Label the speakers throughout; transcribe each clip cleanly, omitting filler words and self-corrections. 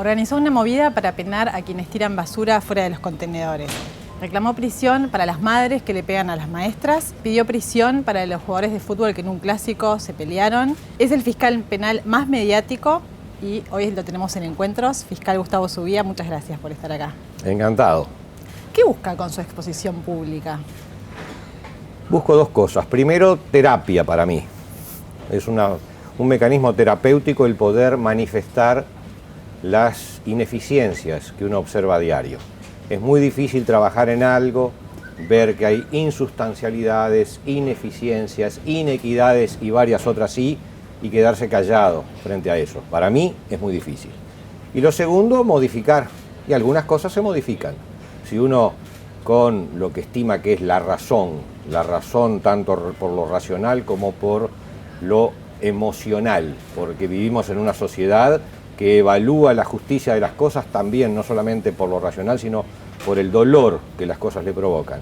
Speaker 1: Organizó una movida para penar a quienes tiran basura fuera de los contenedores. Reclamó prisión para las madres que le pegan a las maestras, pidió prisión para los jugadores de fútbol que en un clásico se pelearon. Es el fiscal penal más mediático y hoy lo tenemos en Encuentros. Fiscal Gustavo Subía, muchas gracias por estar acá.
Speaker 2: Encantado.
Speaker 1: ¿Qué busca con su exposición pública?
Speaker 2: Busco dos cosas. Primero, terapia para mí. Es un mecanismo terapéutico el poder manifestar las ineficiencias que uno observa a diario. Es muy difícil trabajar en algo, ver que hay insustancialidades, ineficiencias, inequidades y varias otras y quedarse callado frente a eso. Para mí es muy difícil. Y lo segundo, modificar. Y algunas cosas se modifican. Si uno, con lo que estima que es la razón tanto por lo racional como por lo emocional, porque vivimos en una sociedad que evalúa la justicia de las cosas también, no solamente por lo racional, sino por el dolor que las cosas le provocan.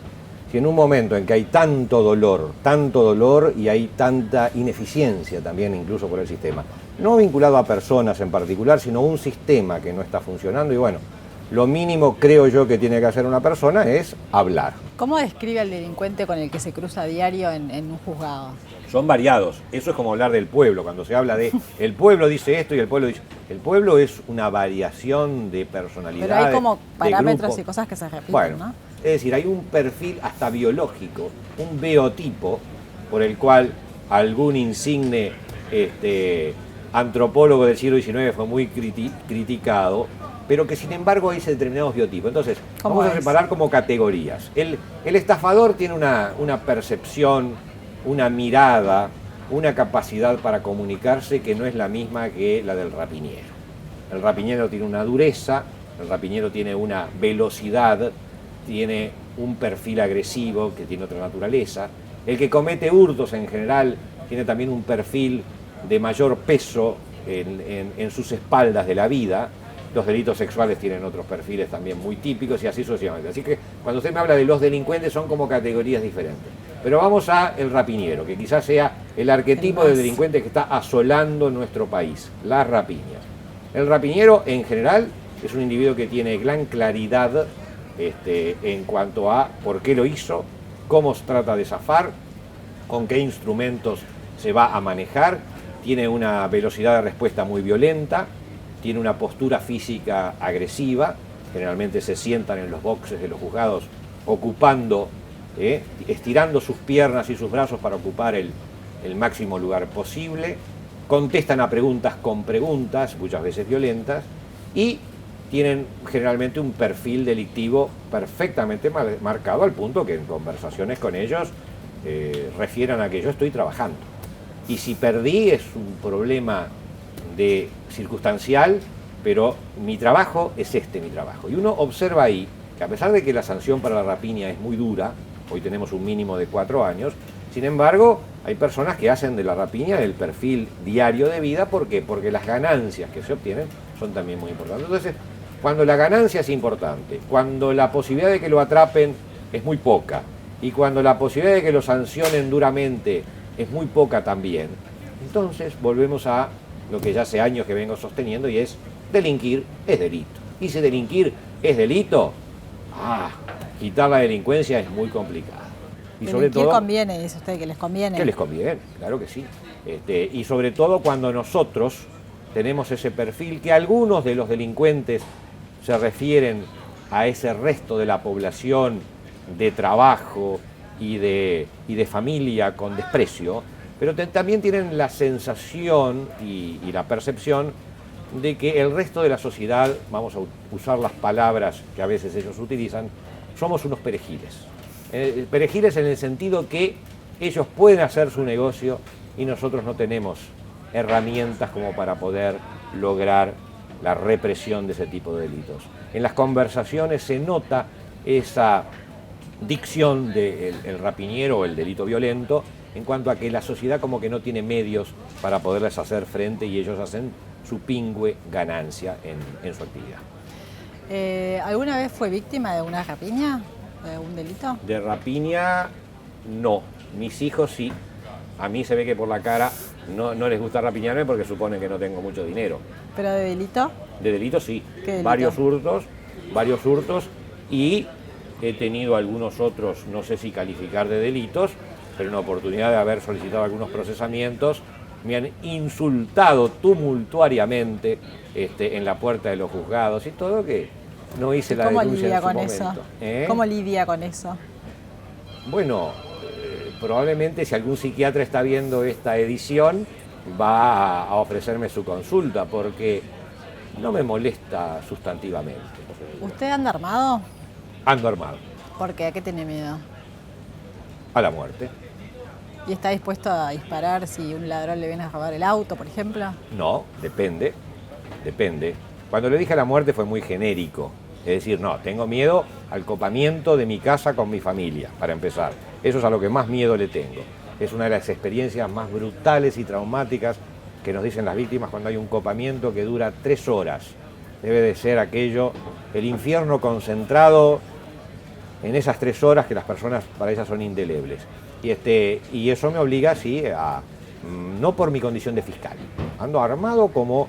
Speaker 2: Si en un momento en que hay tanto dolor y hay tanta ineficiencia también incluso por el sistema, no vinculado a personas en particular, sino un sistema que no está funcionando, y bueno, lo mínimo creo yo que tiene que hacer una persona es hablar.
Speaker 1: ¿Cómo describe al delincuente con el que se cruza a diario en un juzgado?
Speaker 2: Son variados. Eso es como hablar del pueblo, cuando se habla de el pueblo dice esto y el pueblo dice... El pueblo es una variación de personalidades.
Speaker 1: Pero hay como parámetros y cosas que se repiten,
Speaker 2: bueno,
Speaker 1: ¿no?
Speaker 2: Es decir, hay un perfil hasta biológico, un biotipo, por el cual algún insigne antropólogo del siglo XIX fue muy criticado, pero que sin embargo hay determinados biotipos. Entonces, vamos a separar como categorías. El estafador tiene una percepción, una mirada, una capacidad para comunicarse que no es la misma que la del rapiñero. El rapiñero tiene una dureza, el rapiñero tiene una velocidad, tiene un perfil agresivo que tiene otra naturaleza. El que comete hurtos en general tiene también un perfil de mayor peso en sus espaldas de la vida. Los delitos sexuales tienen otros perfiles también muy típicos y así sucesivamente. Así que cuando usted me habla de los delincuentes son como categorías diferentes. Pero vamos a el rapiñero, que quizás sea el arquetipo del delincuente que está asolando nuestro país, las rapiñas. El rapiñero en general es un individuo que tiene gran claridad en cuanto a por qué lo hizo, cómo se trata de zafar, con qué instrumentos se va a manejar, tiene una velocidad de respuesta muy violenta, tiene una postura física agresiva, generalmente se sientan en los boxes de los juzgados ocupando, estirando sus piernas y sus brazos para ocupar el máximo lugar posible, contestan a preguntas con preguntas, muchas veces violentas, y tienen generalmente un perfil delictivo perfectamente marcado al punto que en conversaciones con ellos refieran a que yo estoy trabajando. Y si perdí es un problema circunstancial, pero mi trabajo es mi trabajo. Y uno observa ahí que a pesar de que la sanción para la rapiña es muy dura, hoy tenemos un mínimo de 4 años, sin embargo, hay personas que hacen de la rapiña el perfil diario de vida. ¿Por qué? Porque las ganancias que se obtienen son también muy importantes. Entonces, cuando la ganancia es importante, cuando la posibilidad de que lo atrapen es muy poca, y cuando la posibilidad de que lo sancionen duramente es muy poca también, entonces volvemos a lo que ya hace años que vengo sosteniendo, y es delinquir es delito. Y si delinquir es delito, quitar la delincuencia es muy complicado. Y sobre todo,
Speaker 1: conviene, dice usted, que les conviene.
Speaker 2: Que les conviene, claro que sí. Y sobre todo cuando nosotros tenemos ese perfil, que algunos de los delincuentes se refieren a ese resto de la población de trabajo y de familia con desprecio, pero también tienen la sensación y la percepción de que el resto de la sociedad, vamos a usar las palabras que a veces ellos utilizan, somos unos perejiles. Perejiles en el sentido que ellos pueden hacer su negocio y nosotros no tenemos herramientas como para poder lograr la represión de ese tipo de delitos. En las conversaciones se nota esa dicción del rapiñero o el delito violento, en cuanto a que la sociedad como que no tiene medios para poderles hacer frente, y ellos hacen su pingüe ganancia en su actividad.
Speaker 1: ¿Alguna vez fue víctima de una rapiña? ¿De un delito?
Speaker 2: De rapiña, no. Mis hijos sí. A mí se ve que por la cara no les gusta rapiñarme porque suponen que no tengo mucho dinero.
Speaker 1: ¿Pero de delito?
Speaker 2: De delito sí,
Speaker 1: ¿Qué delito?
Speaker 2: Varios hurtos y he tenido algunos otros, no sé si calificar de delitos, pero en oportunidad de haber solicitado algunos procesamientos, me han insultado tumultuariamente en la puerta de los juzgados y todo, que no hice la denuncia en su momento.
Speaker 1: ¿Cómo lidia con eso?
Speaker 2: Bueno, probablemente si algún psiquiatra está viendo esta edición va a ofrecerme su consulta porque no me molesta sustantivamente.
Speaker 1: ¿Usted anda armado?
Speaker 2: Ando armado.
Speaker 1: ¿Por qué? ¿A qué tiene miedo?
Speaker 2: A la muerte.
Speaker 1: ¿Y está dispuesto a disparar si un ladrón le viene a robar el auto, por ejemplo?
Speaker 2: No, depende. Cuando le dije a la muerte fue muy genérico. Es decir, no, tengo miedo al copamiento de mi casa con mi familia, para empezar. Eso es a lo que más miedo le tengo. Es una de las experiencias más brutales y traumáticas que nos dicen las víctimas cuando hay un copamiento que dura 3 horas. Debe de ser aquello, el infierno concentrado en esas 3 horas que las personas para ellas son indelebles. Y eso me obliga, sí, no por mi condición de fiscal. Ando armado como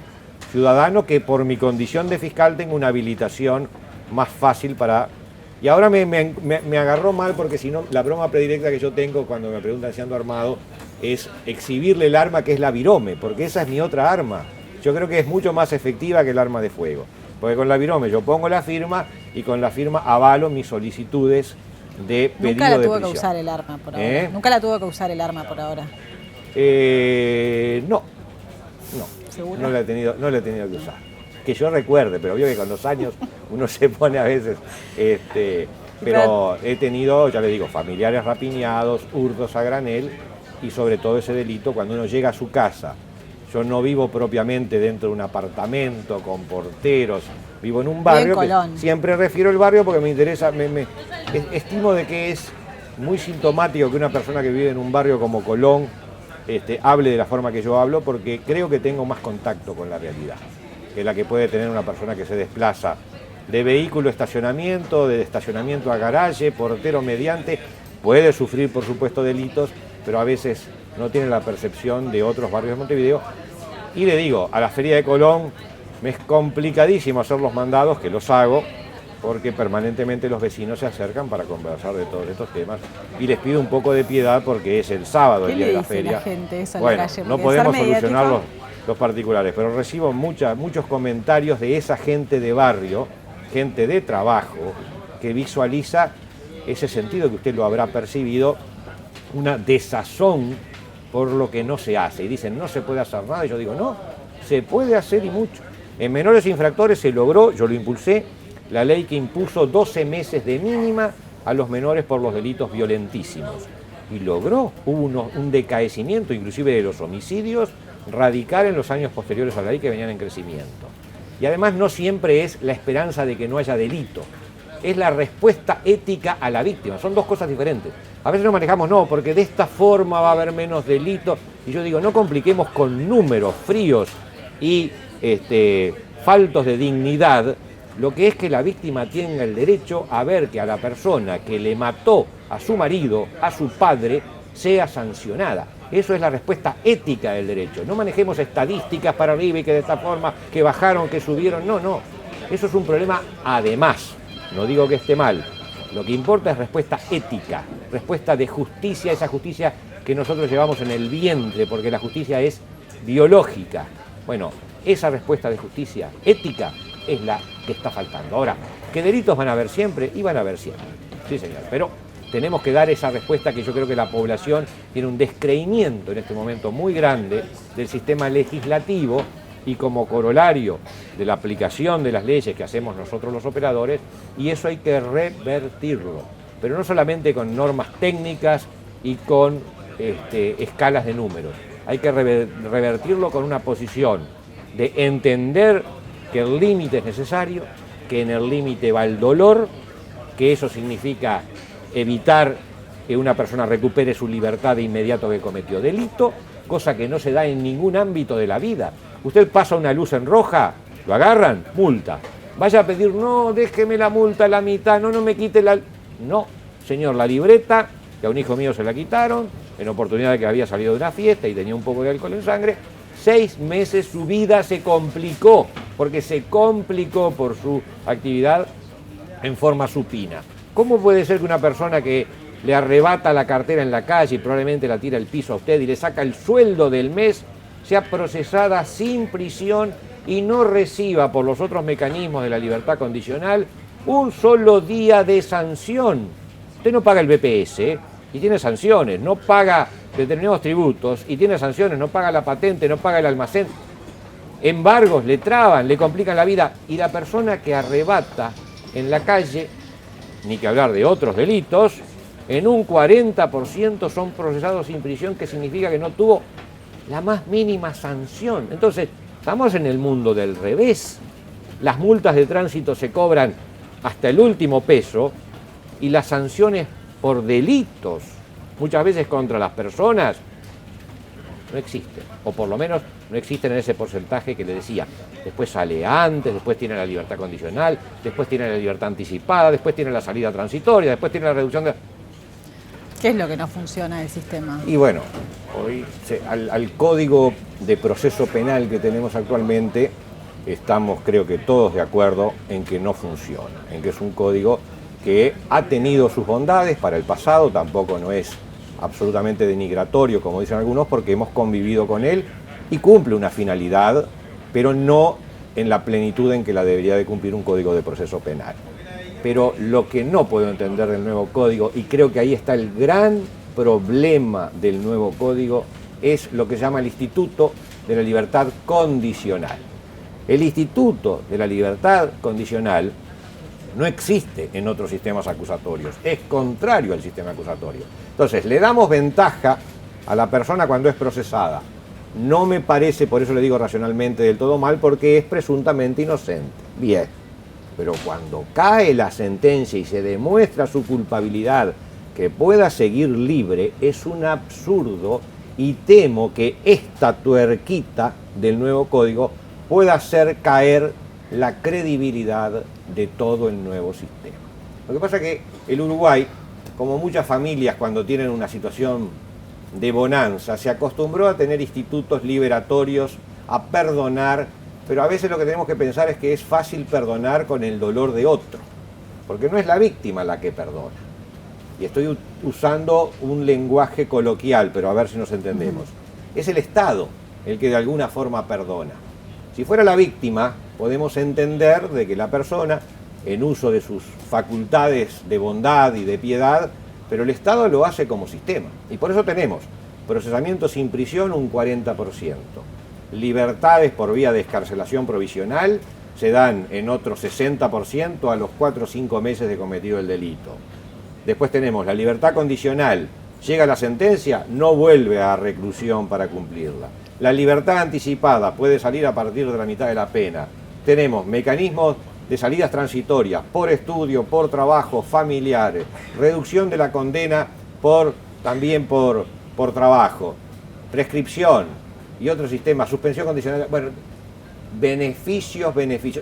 Speaker 2: ciudadano que por mi condición de fiscal tengo una habilitación más fácil para... Y ahora me agarró mal porque si no, la broma predilecta que yo tengo cuando me preguntan si ando armado es exhibirle el arma que es la virome, porque esa es mi otra arma. Yo creo que es mucho más efectiva que el arma de fuego. Porque con la virome yo pongo la firma y con la firma avalo mis solicitudes de pedido de prisión.
Speaker 1: Nunca la tuvo que usar el arma por ahora. Nunca la tuvo que usar el arma por ahora.
Speaker 2: No.
Speaker 1: ¿Seguro?
Speaker 2: No la he tenido que usar. Que yo recuerde, pero veo que con los años uno se pone a veces... pero he tenido, ya le digo, familiares rapiñados, hurtos a granel y sobre todo ese delito cuando uno llega a su casa. Yo no vivo propiamente dentro de un apartamento con porteros, vivo en un barrio que siempre refiero el barrio porque me interesa, estimo de que es muy sintomático que una persona que vive en un barrio como Colón hable de la forma que yo hablo porque creo que tengo más contacto con la realidad que la que puede tener una persona que se desplaza de vehículo a estacionamiento, de estacionamiento a garaje, portero mediante, puede sufrir por supuesto delitos, pero a veces no tiene la percepción de otros barrios de Montevideo. Y le digo, a la Feria de Colón me es complicadísimo hacer los mandados, que los hago, porque permanentemente los vecinos se acercan para conversar de todos estos temas. Y les pido un poco de piedad porque es el sábado, el día de la feria.
Speaker 1: ¿Qué le dice la gente eso en
Speaker 2: bueno,
Speaker 1: la calle?
Speaker 2: No podemos solucionar los particulares, pero recibo muchos comentarios de esa gente de barrio, gente de trabajo, que visualiza ese sentido que usted lo habrá percibido, una desazón por lo que no se hace. Y dicen, no se puede hacer nada. Y yo digo, no, se puede hacer y mucho. En menores infractores se logró, yo lo impulsé, la ley que impuso 12 meses de mínima a los menores por los delitos violentísimos. Y logró, hubo un decaecimiento inclusive de los homicidios radical en los años posteriores a la ley que venían en crecimiento. Y además no siempre es la esperanza de que no haya delito, es la respuesta ética a la víctima, son dos cosas diferentes. A veces nos manejamos, no, porque de esta forma va a haber menos delito, y yo digo, no compliquemos con números fríos y faltos de dignidad, lo que es que la víctima tenga el derecho a ver que a la persona que le mató a su marido, a su padre, sea sancionada. Eso es la respuesta ética del derecho. No manejemos estadísticas para arriba y que de esta forma, que bajaron, que subieron. No. Eso es un problema además. No digo que esté mal. Lo que importa es respuesta ética, respuesta de justicia, esa justicia que nosotros llevamos en el vientre, porque la justicia es biológica. Bueno, esa respuesta de justicia ética es la que está faltando. Ahora, ¿qué delitos van a haber siempre? Y van a haber siempre. Sí, señor. Pero tenemos que dar esa respuesta que yo creo que la población tiene un descreimiento en este momento muy grande del sistema legislativo y como corolario de la aplicación de las leyes que hacemos nosotros los operadores, y eso hay que revertirlo. Pero no solamente con normas técnicas y con escalas de números. Hay que revertirlo con una posición de entender que el límite es necesario, que en el límite va el dolor, que eso significa evitar que una persona recupere su libertad de inmediato que cometió delito, cosa que no se da en ningún ámbito de la vida. Usted pasa una luz en roja, lo agarran, multa. Vaya a pedir, no, déjeme la multa a la mitad, no me quite la... No, señor, la libreta, que a un hijo mío se la quitaron, en oportunidad de que había salido de una fiesta y tenía un poco de alcohol en sangre. 6 meses su vida se complicó, porque se complicó por su actividad en forma supina. ¿Cómo puede ser que una persona que le arrebata la cartera en la calle y probablemente la tira al piso a usted y le saca el sueldo del mes, sea procesada sin prisión y no reciba por los otros mecanismos de la libertad condicional un solo día de sanción? Usted no paga el BPS y tiene sanciones, no paga determinados tributos y tiene sanciones, no paga la patente, no paga el almacén, embargos, le traban, le complican la vida, y la persona que arrebata en la calle, ni que hablar de otros delitos, en un 40% son procesados sin prisión, que significa que no tuvo la más mínima sanción. Entonces, estamos en el mundo del revés. Las multas de tránsito se cobran hasta el último peso y las sanciones por delitos, muchas veces contra las personas, no existen, o por lo menos no existen en ese porcentaje que le decía. Después sale antes, después tiene la libertad condicional, después tiene la libertad anticipada, después tiene la salida transitoria, después tiene la reducción de...
Speaker 1: ¿Qué es lo que no funciona del sistema?
Speaker 2: Y bueno, hoy al código de proceso penal que tenemos actualmente, estamos creo que todos de acuerdo en que no funciona, en que es un código que ha tenido sus bondades para el pasado, tampoco no es absolutamente denigratorio, como dicen algunos, porque hemos convivido con él y cumple una finalidad, pero no en la plenitud en que la debería de cumplir un código de proceso penal. Pero lo que no puedo entender del nuevo código, y creo que ahí está el gran problema del nuevo código, es lo que se llama el Instituto de la Libertad Condicional. El Instituto de la Libertad Condicional no existe en otros sistemas acusatorios, es contrario al sistema acusatorio. Entonces, le damos ventaja a la persona cuando es procesada. No me parece, por eso le digo racionalmente, del todo mal, porque es presuntamente inocente. Bien, pero cuando cae la sentencia y se demuestra su culpabilidad, que pueda seguir libre, es un absurdo, y temo que esta tuerquita del nuevo código pueda hacer caer la credibilidad de todo el nuevo sistema. Lo que pasa es que el Uruguay, como muchas familias cuando tienen una situación de bonanza, se acostumbró a tener institutos liberatorios, a perdonar, pero a veces lo que tenemos que pensar es que es fácil perdonar con el dolor de otro, porque no es la víctima la que perdona. Y estoy usando un lenguaje coloquial, pero a ver si nos entendemos. Es el Estado el que de alguna forma perdona. Si fuera la víctima, podemos entender de que la persona, en uso de sus facultades de bondad y de piedad, pero el Estado lo hace como sistema. Y por eso tenemos procesamiento sin prisión un 40%. Libertades por vía de excarcelación provisional se dan en otro 60% a los 4 o 5 meses de cometido el delito. Después tenemos la libertad condicional. Llega la sentencia, no vuelve a reclusión para cumplirla. La libertad anticipada puede salir a partir de la mitad de la pena. Tenemos mecanismos de salidas transitorias por estudio, por trabajo, familiares, reducción de la condena también por trabajo, prescripción y otros sistemas, suspensión condicional, bueno, beneficios.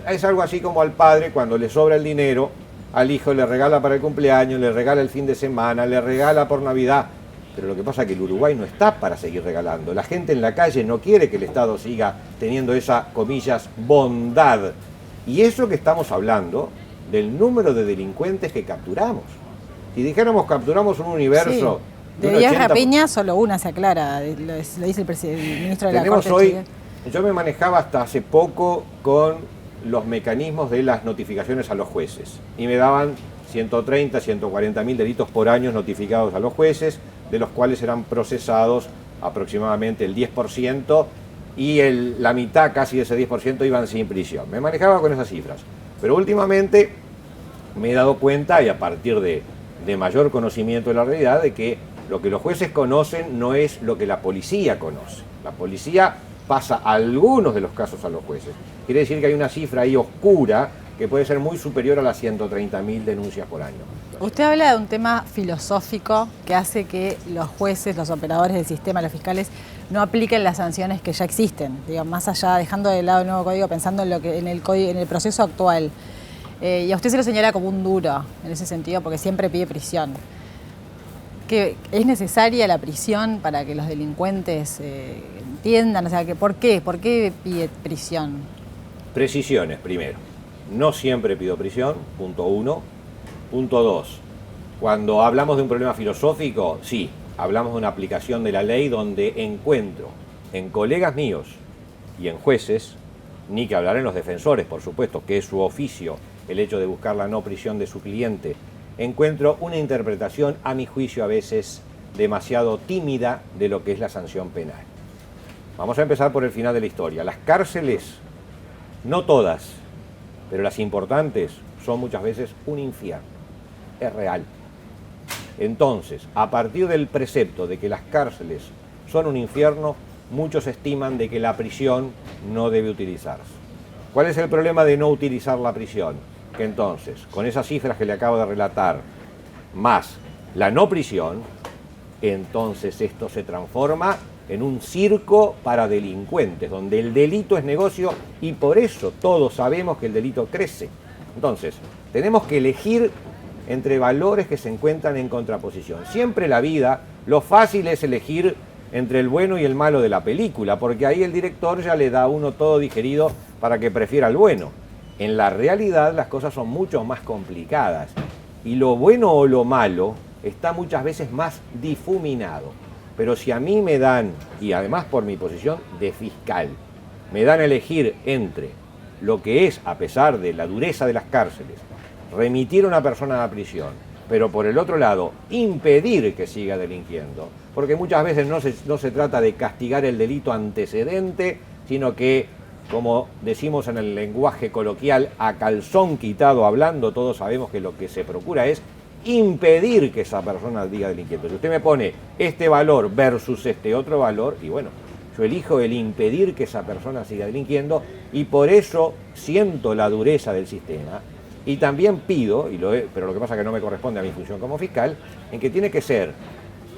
Speaker 2: Es algo así como al padre cuando le sobra el dinero, al hijo le regala para el cumpleaños, le regala el fin de semana, le regala por Navidad. Pero lo que pasa es que el Uruguay no está para seguir regalando. La gente en la calle no quiere que el Estado siga teniendo esa, comillas, bondad. Y eso que estamos hablando del número de delincuentes que capturamos. Si dijéramos capturamos un universo...
Speaker 1: Sí. De 10 rapiñas, solo una se aclara, lo dice el ministro de la Corte.
Speaker 2: Hoy, yo me manejaba hasta hace poco con los mecanismos de las notificaciones a los jueces. Y me daban 130, 140 mil delitos por año notificados a los jueces, de los cuales eran procesados aproximadamente el 10%, y la mitad casi de ese 10% iban sin prisión. Me manejaba con esas cifras. Pero últimamente me he dado cuenta, y a partir de mayor conocimiento de la realidad, de que lo que los jueces conocen no es lo que la policía conoce. La policía pasa algunos de los casos a los jueces. Quiere decir que hay una cifra ahí oscura que puede ser muy superior a las 130.000 denuncias por año.
Speaker 1: Usted habla de un tema filosófico que hace que los jueces, los operadores del sistema, los fiscales, no apliquen las sanciones que ya existen. Digo, más allá, dejando de lado el nuevo código, pensando en el proceso actual. Y a usted se lo señala como un duro en ese sentido, porque siempre pide prisión. ¿Que es necesaria la prisión para que los delincuentes entiendan? O sea, ¿por qué? ¿Por qué pide prisión?
Speaker 2: Precisiones, primero. No siempre pido prisión, punto 1. Punto 2. Cuando hablamos de un problema filosófico, sí, hablamos de una aplicación de la ley donde encuentro en colegas míos y en jueces, ni que hablar en los defensores, por supuesto, que es su oficio el hecho de buscar la no prisión de su cliente, encuentro una interpretación, a mi juicio a veces, demasiado tímida de lo que es la sanción penal. Vamos a empezar por el final de la historia. Las cárceles, no todas, pero las importantes, son muchas veces un infierno. Es real. Entonces, a partir del precepto de que las cárceles son un infierno, muchos estiman de que la prisión no debe utilizarse. ¿Cuál es el problema de no utilizar la prisión? Que entonces, con esas cifras que le acabo de relatar, más la no prisión, entonces esto se transforma en un circo para delincuentes, donde el delito es negocio y por eso todos sabemos que el delito crece. Entonces, tenemos que elegir entre valores que se encuentran en contraposición. Siempre la vida, lo fácil es elegir entre el bueno y el malo de la película, porque ahí el director ya le da a uno todo digerido para que prefiera el bueno. En la realidad las cosas son mucho más complicadas y lo bueno o lo malo está muchas veces más difuminado. Pero si a mí me dan, y además por mi posición de fiscal, me dan a elegir entre lo que es, a pesar de la dureza de las cárceles, remitir a una persona a la prisión, pero por el otro lado, impedir que siga delinquiendo, porque muchas veces no se trata de castigar el delito antecedente, sino que, como decimos en el lenguaje coloquial, a calzón quitado hablando, todos sabemos que lo que se procura es impedir que esa persona siga delinquiendo. Si usted me pone este valor versus este otro valor, y bueno, yo elijo el impedir que esa persona siga delinquiendo y por eso siento la dureza del sistema. Y también pido, pero lo que pasa es que no me corresponde a mi función como fiscal, en que tiene que ser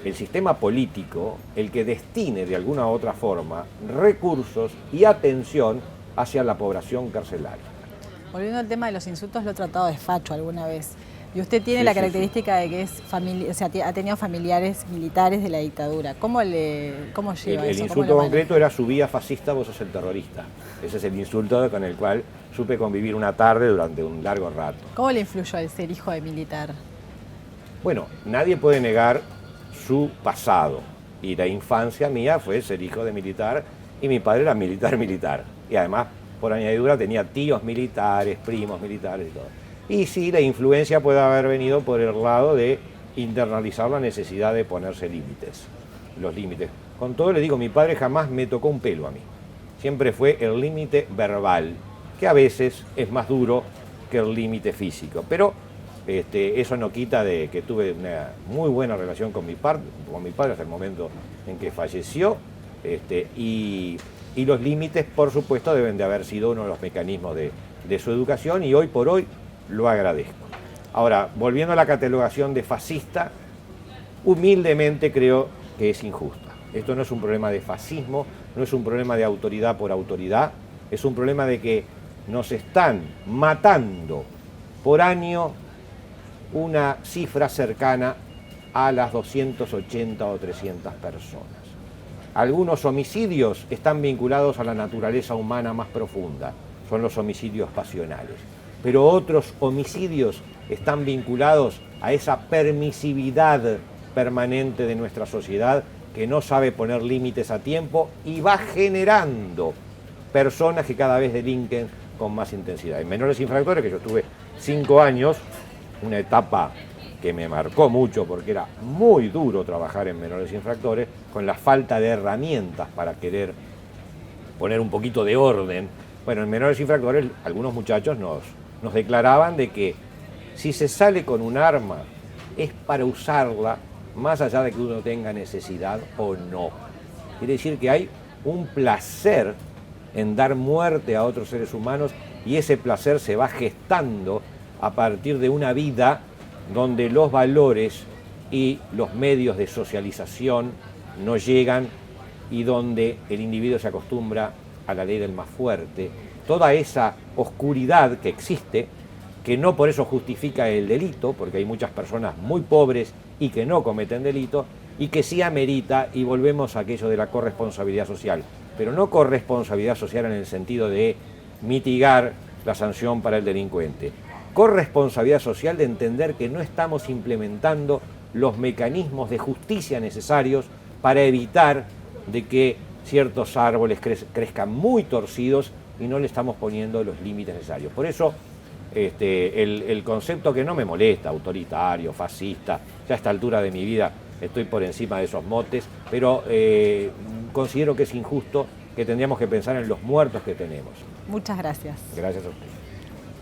Speaker 2: el sistema político el que destine de alguna u otra forma recursos y atención hacia la población carcelaria.
Speaker 1: Volviendo al tema de los insultos, lo he tratado de facho alguna vez. Y usted tiene la característica de que es ha tenido familiares militares de la dictadura. ¿Cómo lleva eso?
Speaker 2: El insulto concreto era: su vía fascista, vos sos el terrorista. Ese es el insulto con el cual supe convivir una tarde durante un largo rato.
Speaker 1: ¿Cómo le influyó el ser hijo de militar?
Speaker 2: Bueno, nadie puede negar su pasado. Y la infancia mía fue ser hijo de militar y mi padre era militar. Y además, por añadidura, tenía tíos militares, primos militares y todo. Y sí, la influencia puede haber venido por el lado de internalizar la necesidad de ponerse límites, los límites. Con todo le digo, mi padre jamás me tocó un pelo a mí. Siempre fue el límite verbal, que a veces es más duro que el límite físico. Pero eso no quita de que tuve una muy buena relación con mi padre hasta el momento en que falleció. Y los límites, por supuesto, deben de haber sido uno de los mecanismos de su educación y hoy por hoy lo agradezco. Ahora, volviendo a la catalogación de fascista, humildemente creo que es injusta. Esto no es un problema de fascismo, no es un problema de autoridad por autoridad, es un problema de que nos están matando por año una cifra cercana a las 280 o 300 personas. Algunos homicidios están vinculados a la naturaleza humana más profunda, son los homicidios pasionales. Pero otros homicidios están vinculados a esa permisividad permanente de nuestra sociedad que no sabe poner límites a tiempo y va generando personas que cada vez delinquen con más intensidad. En menores infractores, que yo estuve 5 años, una etapa que me marcó mucho porque era muy duro trabajar en menores infractores, con la falta de herramientas para querer poner un poquito de orden. Bueno, en menores infractores algunos muchachos nos declaraban de que si se sale con un arma es para usarla más allá de que uno tenga necesidad o no. Quiere decir que hay un placer en dar muerte a otros seres humanos y ese placer se va gestando a partir de una vida donde los valores y los medios de socialización no llegan y donde el individuo se acostumbra a la ley del más fuerte. Toda esa oscuridad que existe que no por eso justifica el delito, porque hay muchas personas muy pobres y que no cometen delito, y que sí amerita, y volvemos a aquello de la corresponsabilidad social, pero no corresponsabilidad social en el sentido de mitigar la sanción para el delincuente, corresponsabilidad social de entender que no estamos implementando los mecanismos de justicia necesarios para evitar de que ciertos árboles crezcan muy torcidos y no le estamos poniendo los límites necesarios. Por eso el concepto, que no me molesta, autoritario, fascista, ya a esta altura de mi vida estoy por encima de esos motes, pero considero que es injusto, que tendríamos que pensar en los muertos que tenemos.
Speaker 1: Muchas gracias.
Speaker 2: Gracias a usted.